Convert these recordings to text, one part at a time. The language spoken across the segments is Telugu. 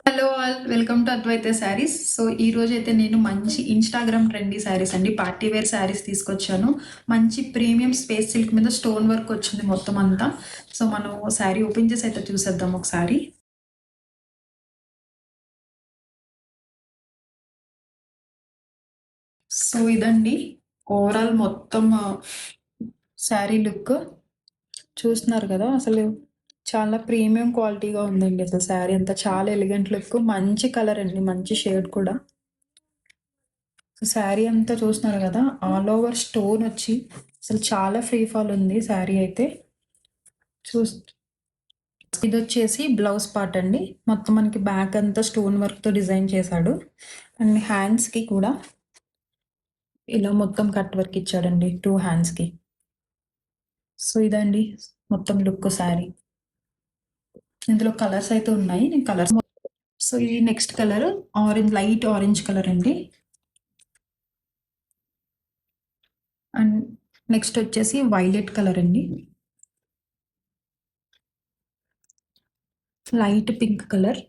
Hello all, welcome to Advaita saris. So ఈ రోజు అయితే నేను మంచి ఇన్స్టాగ్రామ్ ట్రెండీ శారీస్ అండి, పార్టీ వేర్ శారీస్ తీసుకొచ్చాను. మంచి ప్రీమియం స్పేస్ సిల్క్ మీద స్టోన్ వర్క్ వచ్చింది మొత్తం అంతా. సో మనం శారీ ఓపెన్ చేసి అయితే చూసేద్దాం ఒకసారి. సో ఇదండి ఓవరాల్ మొత్తం శారీ లుక్ చూస్తున్నారు కదా. అసలు చాలా ప్రీమియం క్వాలిటీగా ఉందండి. అసలు శారీ అంతా చాలా ఎలిగెంట్ లుక్, మంచి కలర్ అండి, మంచి షేడ్ కూడా. శారీ అంతా చూస్తున్నారు కదా, ఆల్ ఓవర్ స్టోన్ వచ్చి అసలు చాలా ఫ్రీ ఫాల్ ఉంది శారీ అయితే. చూస్ ఇది వచ్చేసి బ్లౌజ్ పార్ట్ అండి. మొత్తం మనకి బ్యాక్ అంతా స్టోన్ వర్క్తో డిజైన్ చేశాడు. అండ్ హ్యాండ్స్కి కూడా ఇలా మొత్తం కట్ వర్క్ ఇచ్చాడండి 2 హ్యాండ్స్కి. సో ఇదండి మొత్తం లుక్ శారీ. ఇందులో కలర్స్ అయితే ఉన్నాయి, నేను కలర్స్. సో ఇది next colour orange, light orange colour అండి. అండ్ నెక్స్ట్ వచ్చేసి వైలెట్ కలర్ అండి, light pink colour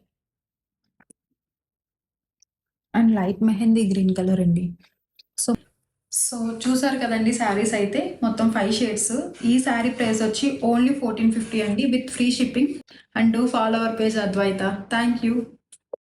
and light mehndi green colour అండి. సో సో చూసారు కదండి శారీస్ అయితే మొత్తం 5 షేడ్స్. ఈ శారీ ప్రైస్ వచ్చి ఓన్లీ 1450 అండి, with free shipping. And do follow our page Advaita. Thank you.